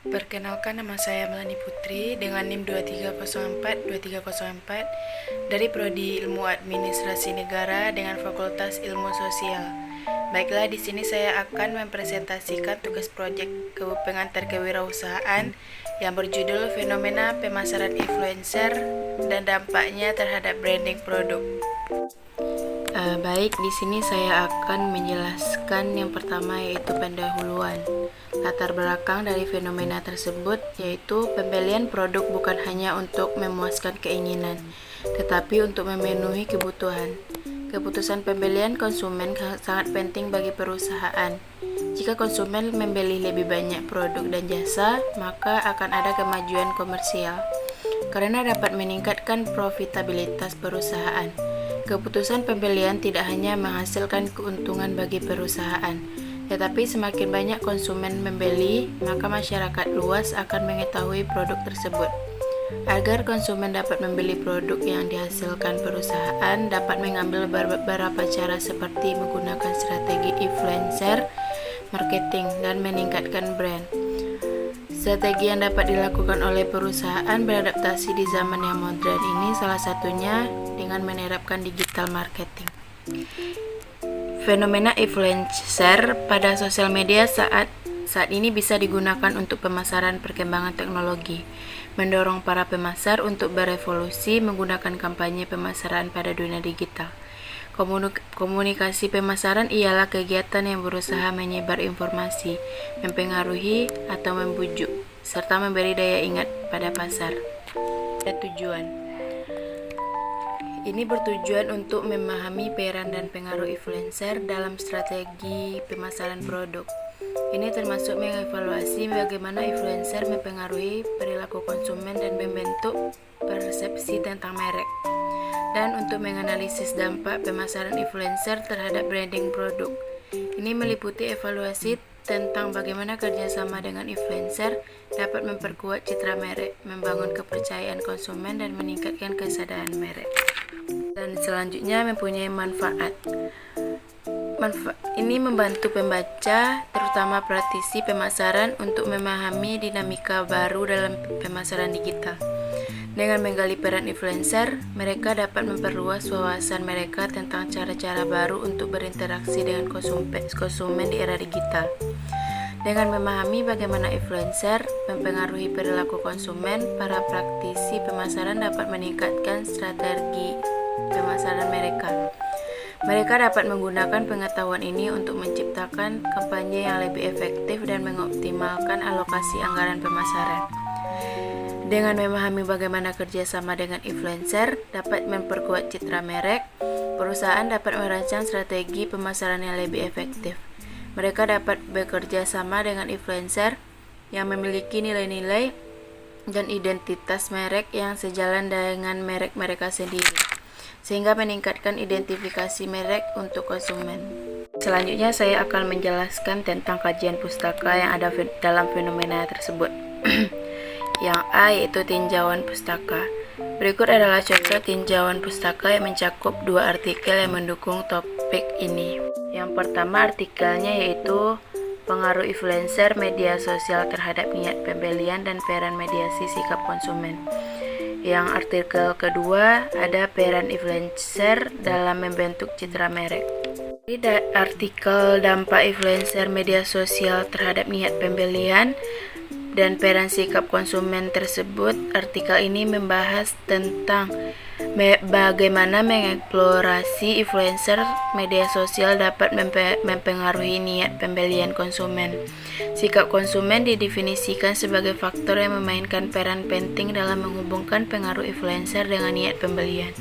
Perkenalkan, nama saya Melani Putri dengan NIM 2304 dari Prodi Ilmu Administrasi Negara dengan Fakultas Ilmu Sosial. Baiklah, di sini saya akan mempresentasikan tugas proyek pengantar kewirausahaan yang berjudul Fenomena Pemasaran Influencer dan Dampaknya Terhadap Branding Produk. Baik, di sini saya akan menjelaskan yang pertama, yaitu pendahuluan. Latar belakang dari fenomena tersebut yaitu pembelian produk bukan hanya untuk memuaskan keinginan, tetapi untuk memenuhi kebutuhan. Keputusan pembelian konsumen sangat penting bagi perusahaan. Jika konsumen membeli lebih banyak produk dan jasa, maka akan ada kemajuan komersial, karena dapat meningkatkan profitabilitas perusahaan. Keputusan pembelian tidak hanya menghasilkan keuntungan bagi perusahaan, tetapi semakin banyak konsumen membeli, maka masyarakat luas akan mengetahui produk tersebut. Agar konsumen dapat membeli produk yang dihasilkan perusahaan, dapat mengambil beberapa cara seperti menggunakan strategi influencer, marketing, dan meningkatkan brand. Strategi yang dapat dilakukan oleh perusahaan beradaptasi di zaman yang modern ini salah satunya dengan menerapkan digital marketing. Fenomena influencer pada sosial media saat ini bisa digunakan untuk pemasaran perkembangan teknologi, mendorong para pemasar untuk berevolusi menggunakan kampanye pemasaran pada dunia digital. Komunikasi pemasaran ialah kegiatan yang berusaha menyebar informasi, mempengaruhi atau membujuk, serta memberi daya ingat pada pasar. Tujuan ini bertujuan untuk memahami peran dan pengaruh influencer dalam strategi pemasaran produk. Ini termasuk mengevaluasi bagaimana influencer mempengaruhi perilaku konsumen dan membentuk persepsi tentang merek. Dan untuk menganalisis dampak pemasaran influencer terhadap branding produk. Ini meliputi evaluasi tentang bagaimana kerjasama dengan influencer dapat memperkuat citra merek, membangun kepercayaan konsumen, dan meningkatkan kesadaran merek. Dan selanjutnya mempunyai manfaat. Ini membantu pembaca, terutama praktisi pemasaran, untuk memahami dinamika baru dalam pemasaran digital. Dengan menggali peran influencer, mereka dapat memperluas wawasan mereka tentang cara-cara baru untuk berinteraksi dengan konsumen di era digital. Dengan memahami bagaimana influencer mempengaruhi perilaku konsumen, para praktisi pemasaran dapat meningkatkan strategi pemasaran mereka. Mereka dapat menggunakan pengetahuan ini untuk menciptakan kampanye yang lebih efektif dan mengoptimalkan alokasi anggaran pemasaran. Dengan memahami bagaimana kerjasama dengan influencer dapat memperkuat citra merek, perusahaan dapat merancang strategi pemasaran yang lebih efektif. Mereka dapat bekerja sama dengan influencer yang memiliki nilai-nilai dan identitas merek yang sejalan dengan merek mereka sendiri, sehingga meningkatkan identifikasi merek untuk konsumen. Selanjutnya saya akan menjelaskan tentang kajian pustaka yang ada dalam fenomena tersebut. Yang A yaitu tinjauan pustaka. Berikut adalah contoh tinjauan pustaka yang mencakup dua artikel yang mendukung topik ini. Yang pertama artikelnya yaitu pengaruh influencer media sosial terhadap niat pembelian dan peran mediasi sikap konsumen. Yang artikel kedua ada peran influencer dalam membentuk citra merek. Artikel dampak influencer media sosial terhadap niat pembelian dan peran sikap konsumen tersebut, artikel ini membahas tentang bagaimana mengeksplorasi influencer media sosial dapat mempengaruhi niat pembelian konsumen. Sikap konsumen didefinisikan sebagai faktor yang memainkan peran penting dalam menghubungkan pengaruh influencer dengan niat pembelian.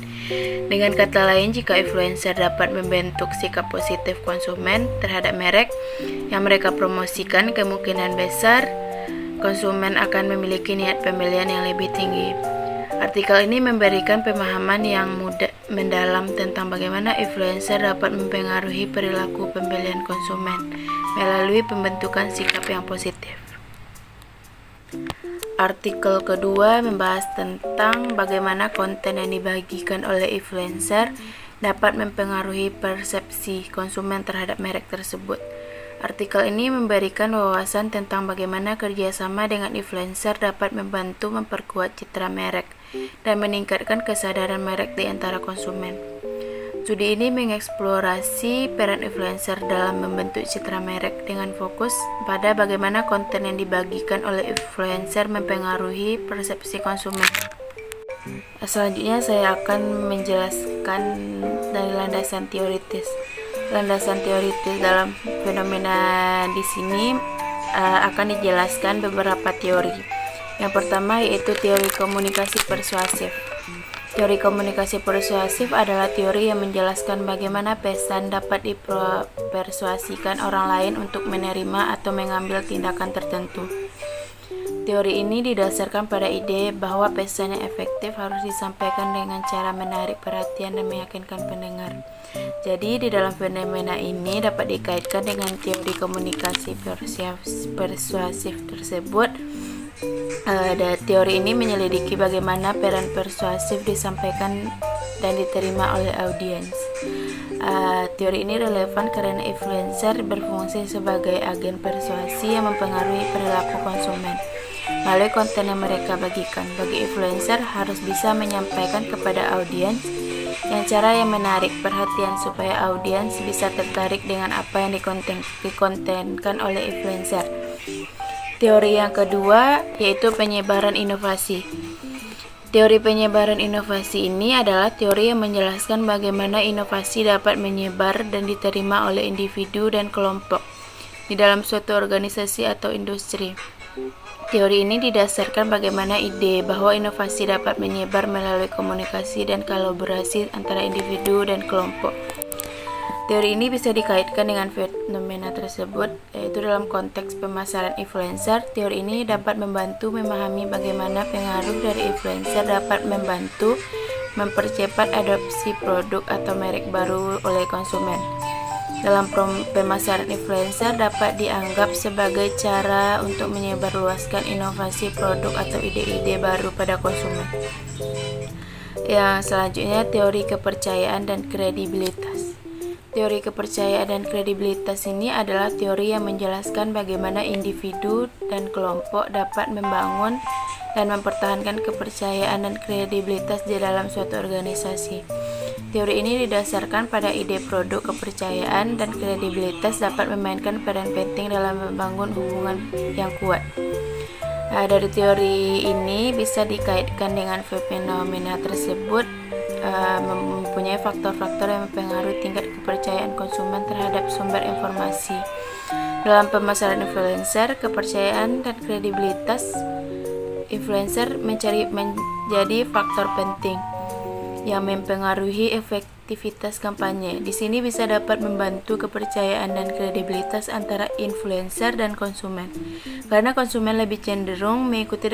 Dengan kata lain, jika influencer dapat membentuk sikap positif konsumen terhadap merek yang mereka promosikan, kemungkinan besar konsumen akan memiliki niat pembelian yang lebih tinggi. Artikel ini memberikan pemahaman yang mendalam tentang bagaimana influencer dapat mempengaruhi perilaku pembelian konsumen melalui pembentukan sikap yang positif. Artikel kedua membahas tentang bagaimana konten yang dibagikan oleh influencer dapat mempengaruhi persepsi konsumen terhadap merek tersebut. Artikel ini memberikan wawasan tentang bagaimana kerjasama dengan influencer dapat membantu memperkuat citra merek dan meningkatkan kesadaran merek di antara konsumen. Studi ini mengeksplorasi peran influencer dalam membentuk citra merek dengan fokus pada bagaimana konten yang dibagikan oleh influencer mempengaruhi persepsi konsumen. Selanjutnya saya akan menjelaskan dari landasan teoritis. Landasan teoritis dalam fenomena di sini akan dijelaskan beberapa teori. Yang pertama yaitu teori komunikasi persuasif. Teori komunikasi persuasif adalah teori yang menjelaskan bagaimana pesan dapat dipersuasikan orang lain untuk menerima atau mengambil tindakan tertentu. Teori ini didasarkan pada ide bahwa pesan yang efektif harus disampaikan dengan cara menarik perhatian dan meyakinkan pendengar. Jadi di dalam fenomena ini dapat dikaitkan dengan teori komunikasi persuasif tersebut. Teori ini menyelidiki bagaimana peran persuasif disampaikan dan diterima oleh audiens. Teori ini relevan karena influencer berfungsi sebagai agen persuasi yang mempengaruhi perilaku konsumen melalui konten yang mereka bagikan. Bagi influencer harus bisa menyampaikan kepada audiens yang cara yang menarik perhatian supaya audiens bisa tertarik dengan apa yang dikontenkan oleh influencer. Teori yang kedua yaitu penyebaran inovasi. Teori penyebaran inovasi ini adalah teori yang menjelaskan bagaimana inovasi dapat menyebar dan diterima oleh individu dan kelompok di dalam suatu organisasi atau industri. Teori ini didasarkan bagaimana ide bahwa inovasi dapat menyebar melalui komunikasi dan kolaborasi antara individu dan kelompok. Teori ini bisa dikaitkan dengan fenomena tersebut, yaitu dalam konteks pemasaran influencer. Teori ini dapat membantu memahami bagaimana pengaruh dari influencer dapat membantu mempercepat adopsi produk atau merek baru oleh konsumen. Dalam pemasaran influencer dapat dianggap sebagai cara untuk menyebarluaskan inovasi produk atau ide-ide baru pada konsumen. Yang selanjutnya, teori kepercayaan dan kredibilitas. Teori kepercayaan dan kredibilitas ini adalah teori yang menjelaskan bagaimana individu dan kelompok dapat membangun dan mempertahankan kepercayaan dan kredibilitas di dalam suatu organisasi. Teori ini didasarkan pada ide produk kepercayaan dan kredibilitas dapat memainkan peran penting dalam membangun hubungan yang kuat. Dari teori ini bisa dikaitkan dengan fenomena tersebut, mempunyai faktor-faktor yang mempengaruhi tingkat kepercayaan konsumen terhadap sumber informasi. Dalam pemasaran influencer, kepercayaan dan kredibilitas influencer menjadi faktor penting yang mempengaruhi efektivitas kampanye. Di sini bisa dapat membantu kepercayaan dan kredibilitas antara influencer dan konsumen, karena konsumen lebih cenderung mengikuti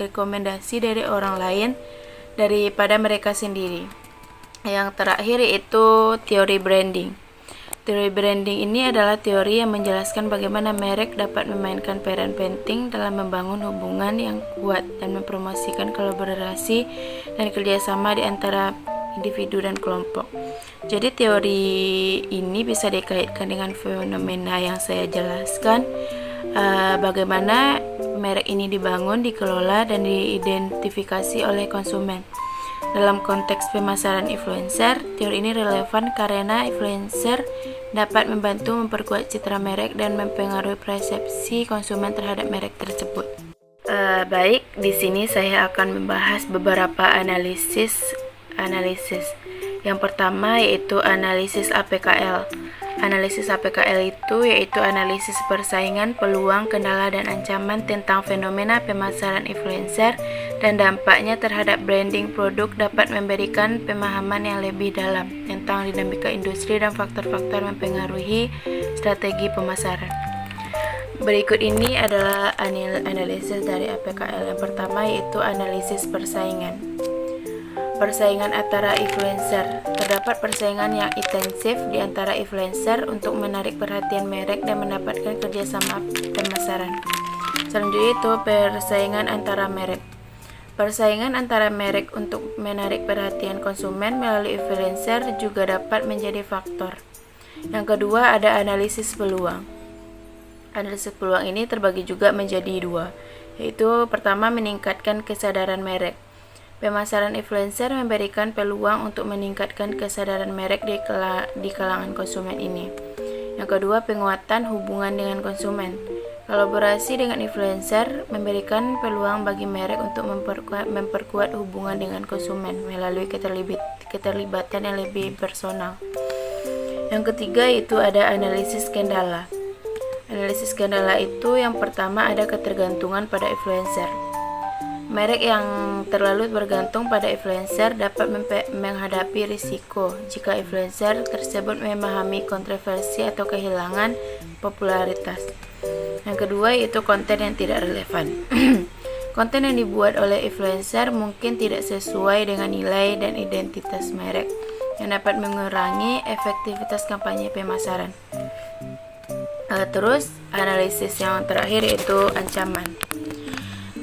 rekomendasi dari orang lain daripada mereka sendiri. Yang terakhir yaitu teori branding. Teori branding ini adalah teori yang menjelaskan bagaimana merek dapat memainkan peran penting dalam membangun hubungan yang kuat dan mempromosikan kolaborasi dan kerjasama di antara individu dan kelompok. Jadi teori ini bisa dikaitkan dengan fenomena yang saya jelaskan, bagaimana merek ini dibangun, dikelola, dan diidentifikasi oleh konsumen. Dalam konteks pemasaran influencer, teori ini relevan karena influencer dapat membantu memperkuat citra merek dan mempengaruhi persepsi konsumen terhadap merek tersebut. Baik, di sini saya akan membahas beberapa analisis. Yang pertama yaitu analisis APKL. Analisis APKL itu yaitu analisis persaingan, peluang, kendala, dan ancaman tentang fenomena pemasaran influencer dan dampaknya terhadap branding produk, dapat memberikan pemahaman yang lebih dalam tentang dinamika industri dan faktor-faktor mempengaruhi strategi pemasaran. Berikut ini adalah analisis dari APKL. Yang pertama yaitu analisis persaingan. Persaingan antara influencer. Terdapat persaingan yang intensif di antara influencer untuk menarik perhatian merek dan mendapatkan kerjasama pemasaran. Selanjutnya itu persaingan antara merek. Persaingan antara merek untuk menarik perhatian konsumen melalui influencer juga dapat menjadi faktor. Yang kedua ada analisis peluang. Analisis peluang ini terbagi juga menjadi dua, yaitu pertama meningkatkan kesadaran merek. Pemasaran influencer memberikan peluang untuk meningkatkan kesadaran merek di kalangan konsumen ini. Yang kedua, penguatan hubungan dengan konsumen. Kolaborasi dengan influencer memberikan peluang bagi merek untuk memperkuat hubungan dengan konsumen melalui keterlibatan yang lebih personal. Yang ketiga itu ada analisis skandala. Analisis skandala itu yang pertama ada ketergantungan pada influencer. Merek yang terlalu bergantung pada influencer dapat menghadapi risiko jika influencer tersebut memahami kontroversi atau kehilangan popularitas. Yang kedua itu konten yang tidak relevan. Konten yang dibuat oleh influencer mungkin tidak sesuai dengan nilai dan identitas merek, yang dapat mengurangi efektivitas kampanye pemasaran. Terus analisis yang terakhir yaitu ancaman.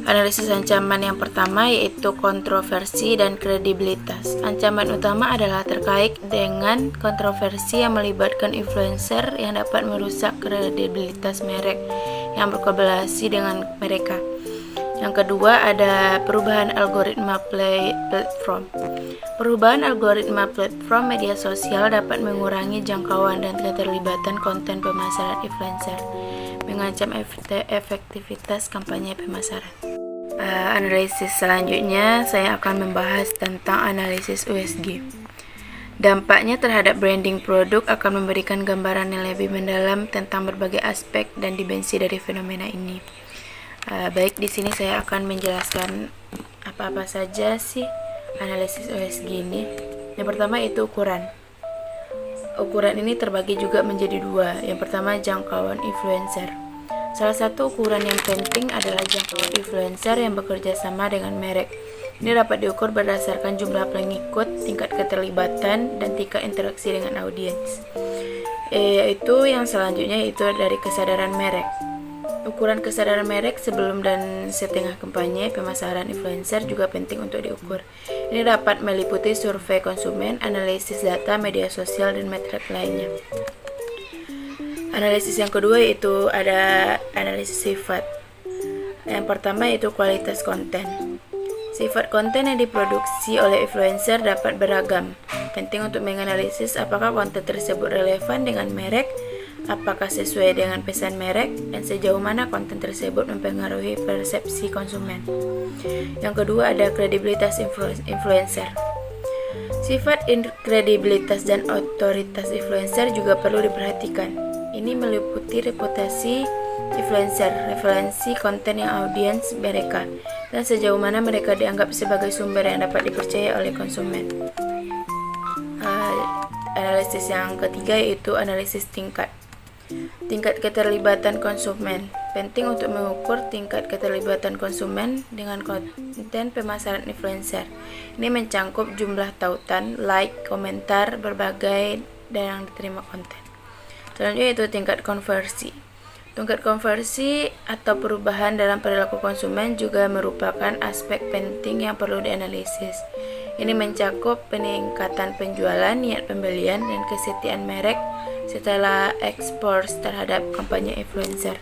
Analisis ancaman yang pertama yaitu kontroversi dan kredibilitas. Ancaman utama adalah terkait dengan kontroversi yang melibatkan influencer yang dapat merusak kredibilitas merek yang berkolaborasi dengan mereka. Yang kedua ada perubahan algoritma platform. Perubahan algoritma platform media sosial dapat mengurangi jangkauan dan keterlibatan konten pemasaran influencer, mengancam efektivitas kampanye pemasaran. Analisis selanjutnya saya akan membahas tentang analisis USG. Dampaknya terhadap branding produk akan memberikan gambaran yang lebih mendalam tentang berbagai aspek dan dimensi dari fenomena ini. Baik, di sini saya akan menjelaskan apa-apa saja sih analisis USG ini. Yang pertama itu ukuran. Ukuran ini terbagi juga menjadi dua. Yang pertama jangkauan influencer. Salah satu ukuran yang penting adalah jangkauan influencer yang bekerja sama dengan merek. Ini dapat diukur berdasarkan jumlah pengikut, tingkat keterlibatan, dan tingkat interaksi dengan audiens. Yaitu yang selanjutnya itu dari kesadaran merek. Ukuran kesadaran merek sebelum dan setengah kampanye pemasaran influencer juga penting untuk diukur. Ini dapat meliputi survei konsumen, analisis data, media sosial, dan metrik lainnya. Analisis yang kedua yaitu ada analisis sifat. Yang pertama yaitu kualitas konten. Sifat konten yang diproduksi oleh influencer dapat beragam. Penting untuk menganalisis apakah konten tersebut relevan dengan merek, apakah sesuai dengan pesan merek, dan sejauh mana konten tersebut mempengaruhi persepsi konsumen. Yang kedua ada kredibilitas influencer. Sifat kredibilitas dan otoritas influencer juga perlu diperhatikan. Ini meliputi reputasi influencer, referensi konten yang audiens mereka, dan sejauh mana mereka dianggap sebagai sumber yang dapat dipercaya oleh konsumen. Analisis yang ketiga yaitu analisis tingkat keterlibatan konsumen. Penting untuk mengukur tingkat keterlibatan konsumen dengan konten pemasaran influencer. Ini mencangkup jumlah tautan, like, komentar, berbagai dan yang diterima konten. Selanjutnya itu tingkat konversi. Tingkat konversi atau perubahan dalam perilaku konsumen juga merupakan aspek penting yang perlu dianalisis. Ini mencakup peningkatan penjualan, niat pembelian, dan kesetiaan merek setelah ekspos terhadap kampanye influencer.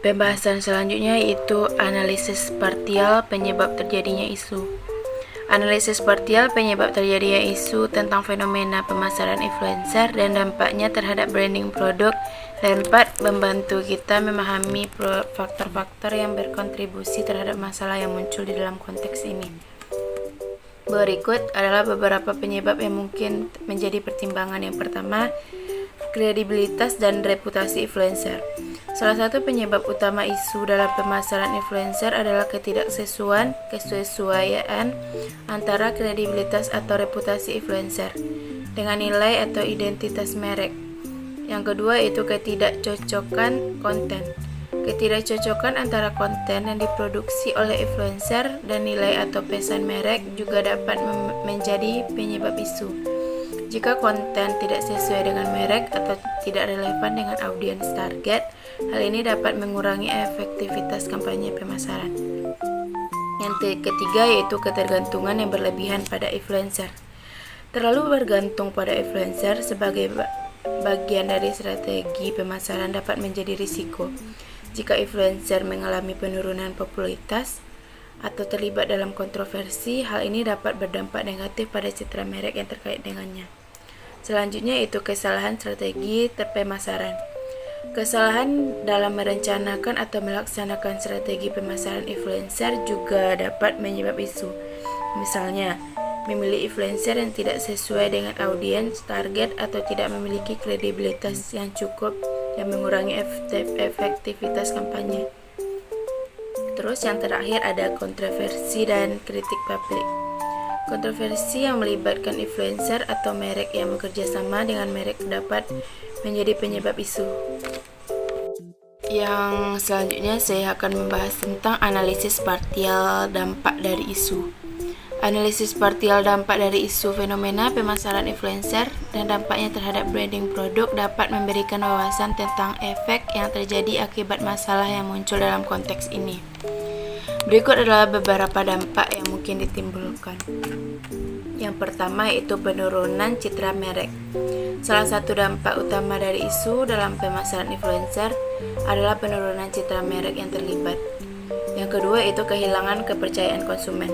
Pembahasan selanjutnya yaitu analisis parsial penyebab terjadinya isu. Analisis parsial penyebab terjadinya isu tentang fenomena pemasaran influencer dan dampaknya terhadap branding produk dapat membantu kita memahami faktor-faktor yang berkontribusi terhadap masalah yang muncul di dalam konteks ini. Berikut adalah beberapa penyebab yang mungkin menjadi pertimbangan. Yang pertama, kredibilitas dan reputasi influencer. Salah satu penyebab utama isu dalam pemasaran influencer adalah ketidaksesuaian antara kredibilitas atau reputasi influencer dengan nilai atau identitas merek. Yang kedua itu ketidakcocokan konten. Ketidakcocokan antara konten yang diproduksi oleh influencer dan nilai atau pesan merek juga dapat menjadi penyebab isu. Jika konten tidak sesuai dengan merek atau tidak relevan dengan audiens target, hal ini dapat mengurangi efektivitas kampanye pemasaran. Yang ketiga yaitu ketergantungan yang berlebihan pada influencer. Terlalu bergantung pada influencer sebagai bagian dari strategi pemasaran dapat menjadi risiko. Jika influencer mengalami penurunan popularitas atau terlibat dalam kontroversi, hal ini dapat berdampak negatif pada citra merek yang terkait dengannya. Selanjutnya itu kesalahan strategi pemasaran. Kesalahan dalam merencanakan atau melaksanakan strategi pemasaran influencer juga dapat menyebabkan isu. Misalnya, memilih influencer yang tidak sesuai dengan audiens target atau tidak memiliki kredibilitas yang cukup yang mengurangi efektivitas kampanye. Terus yang terakhir ada kontroversi dan kritik publik. Kontroversi yang melibatkan influencer atau merek yang bekerja sama dengan merek dapat menjadi penyebab isu. Yang selanjutnya saya akan membahas tentang analisis parsial dampak dari isu. Analisis parsial dampak dari isu fenomena pemasaran influencer dan dampaknya terhadap branding produk dapat memberikan wawasan tentang efek yang terjadi akibat masalah yang muncul dalam konteks ini. Berikut adalah beberapa dampak yang mungkin ditimbulkan. Yang pertama yaitu penurunan citra merek. Salah satu dampak utama dari isu dalam pemasaran influencer adalah penurunan citra merek yang terlibat. Yang kedua itu kehilangan kepercayaan konsumen.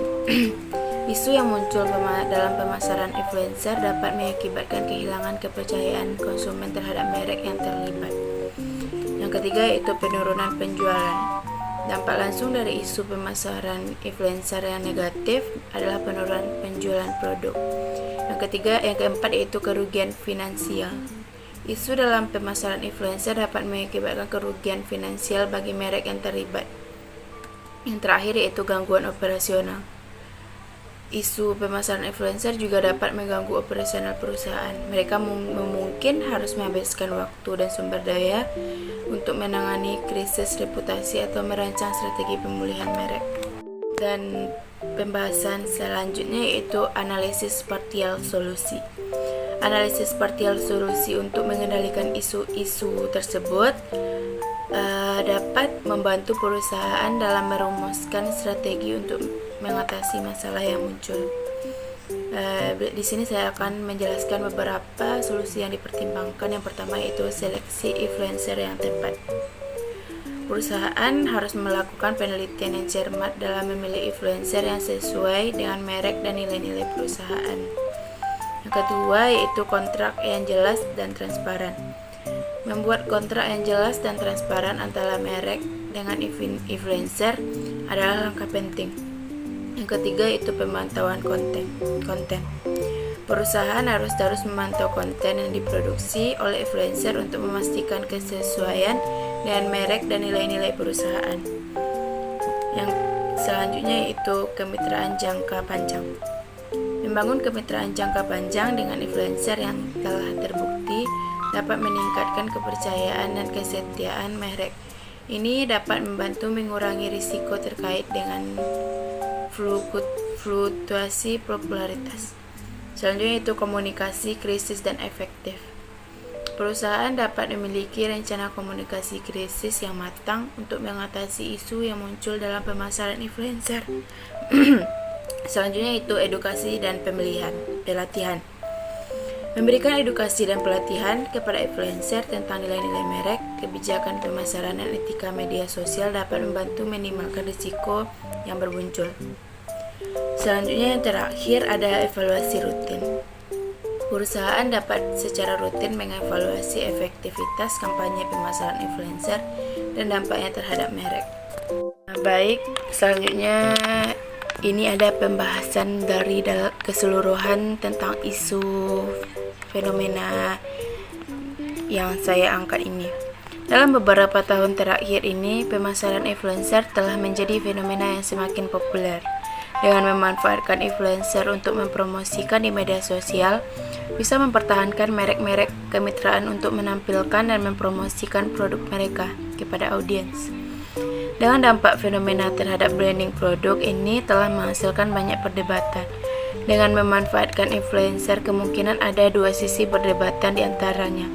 Isu yang muncul dalam pemasaran influencer dapat mengakibatkan kehilangan kepercayaan konsumen terhadap merek yang terlibat. Yang ketiga yaitu penurunan penjualan. Dampak langsung dari isu pemasaran influencer yang negatif adalah penurunan penjualan produk. Yang keempat yaitu kerugian finansial. Isu dalam pemasaran influencer dapat mengakibatkan kerugian finansial bagi merek yang terlibat. Yang terakhir yaitu gangguan operasional. Isu pemasaran influencer juga dapat mengganggu operasional perusahaan. Mereka mungkin harus menghabiskan waktu dan sumber daya untuk menangani krisis reputasi atau merancang strategi pemulihan merek. Dan pembahasan selanjutnya yaitu analisis parsial solusi. Analisis parsial solusi untuk mengendalikan isu-isu tersebut dapat membantu perusahaan dalam merumuskan strategi untuk mengatasi masalah yang muncul. Di sini saya akan menjelaskan beberapa solusi yang dipertimbangkan. Yang pertama yaitu seleksi influencer yang tepat. Perusahaan harus melakukan penelitian yang cermat dalam memilih influencer yang sesuai dengan merek dan nilai-nilai perusahaan. Yang kedua yaitu kontrak yang jelas dan transparan. Membuat kontrak yang jelas dan transparan antara merek dengan influencer adalah langkah penting. Yang ketiga itu pemantauan konten. Perusahaan harus terus memantau konten yang diproduksi oleh influencer untuk memastikan kesesuaian dengan merek dan nilai-nilai perusahaan. Yang selanjutnya yaitu kemitraan jangka panjang. Membangun kemitraan jangka panjang dengan influencer yang telah terbukti dapat meningkatkan kepercayaan dan kesetiaan merek. Ini dapat membantu mengurangi risiko terkait dengan fluktuasi popularitas. Selanjutnya itu komunikasi krisis dan efektif. Perusahaan dapat memiliki rencana komunikasi krisis yang matang untuk mengatasi isu yang muncul dalam pemasaran influencer. Selanjutnya itu edukasi dan pelatihan. Memberikan edukasi dan pelatihan kepada influencer tentang nilai-nilai merek, kebijakan pemasaran dan etika media sosial dapat membantu minimalkan risiko yang bermuncul. Selanjutnya yang terakhir ada evaluasi rutin. Perusahaan dapat secara rutin mengevaluasi efektivitas kampanye pemasaran influencer dan dampaknya terhadap merek. Baik, selanjutnya ini ada pembahasan dari keseluruhan tentang isu fenomena yang saya angkat ini. Dalam beberapa tahun terakhir ini, pemasaran influencer telah menjadi fenomena yang semakin populer. Dengan memanfaatkan influencer untuk mempromosikan di media sosial, bisa mempertahankan merek-merek kemitraan untuk menampilkan dan mempromosikan produk mereka kepada audiens. Dengan dampak fenomena terhadap branding produk ini telah menghasilkan banyak perdebatan. Dengan memanfaatkan influencer, kemungkinan ada dua sisi perdebatan di antaranya.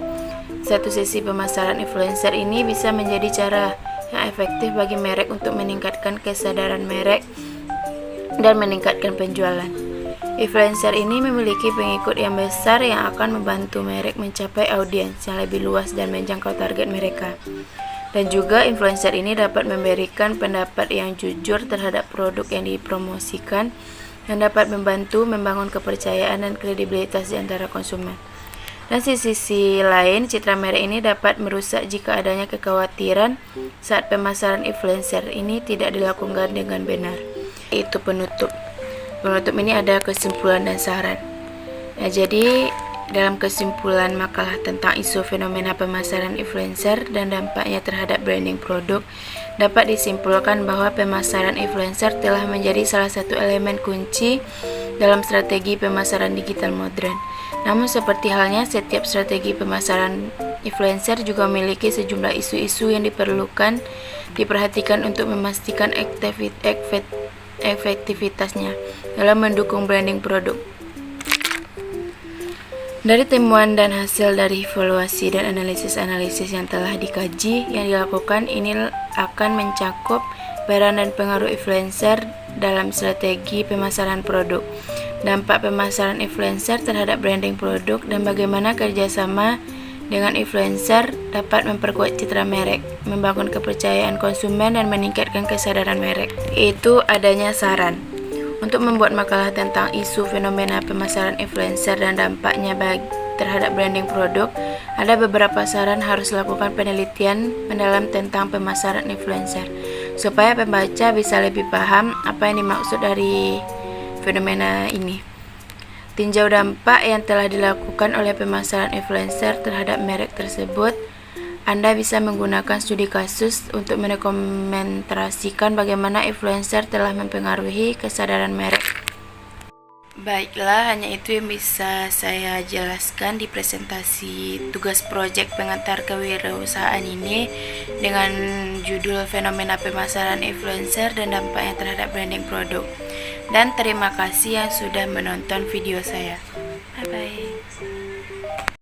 Satu sisi pemasaran influencer ini bisa menjadi cara yang efektif bagi merek untuk meningkatkan kesadaran merek dan meningkatkan penjualan. Influencer ini memiliki pengikut yang besar yang akan membantu merek mencapai audiens yang lebih luas dan menjangkau target mereka. Dan juga influencer ini dapat memberikan pendapat yang jujur terhadap produk yang dipromosikan dan dapat membantu membangun kepercayaan dan kredibilitas di antara konsumen. Dan di sisi lain, citra merek ini dapat merusak jika adanya kekhawatiran saat pemasaran influencer ini tidak dilakukan dengan benar. Itu penutup. Penutup ini ada kesimpulan dan saran. Nah, jadi dalam kesimpulan makalah tentang isu fenomena pemasaran influencer dan dampaknya terhadap branding produk, dapat disimpulkan bahwa pemasaran influencer telah menjadi salah satu elemen kunci dalam strategi pemasaran digital modern. Namun seperti halnya setiap strategi pemasaran influencer juga memiliki sejumlah isu-isu yang diperhatikan untuk memastikan efektivitasnya dalam mendukung branding produk. Dari temuan dan hasil dari evaluasi dan analisis-analisis yang telah dikaji yang dilakukan, ini akan mencakup peran dan pengaruh influencer dalam strategi pemasaran produk, dampak pemasaran influencer terhadap branding produk, dan bagaimana kerjasama dengan influencer dapat memperkuat citra merek, membangun kepercayaan konsumen, dan meningkatkan kesadaran merek. Itu adanya saran. Untuk membuat makalah tentang isu fenomena pemasaran influencer dan dampaknya terhadap branding produk, ada beberapa saran harus lakukan penelitian mendalam tentang pemasaran influencer, supaya pembaca bisa lebih paham apa yang dimaksud dari fenomena ini. Tinjau dampak yang telah dilakukan oleh pemasaran influencer terhadap merek tersebut. Anda bisa menggunakan studi kasus untuk mendokumentasikan bagaimana influencer telah mempengaruhi kesadaran merek. Baiklah, hanya itu yang bisa saya jelaskan di presentasi tugas proyek pengantar kewirausahaan ini dengan judul fenomena pemasaran influencer dan dampaknya terhadap branding produk. Dan terima kasih yang sudah menonton video saya. Bye-bye.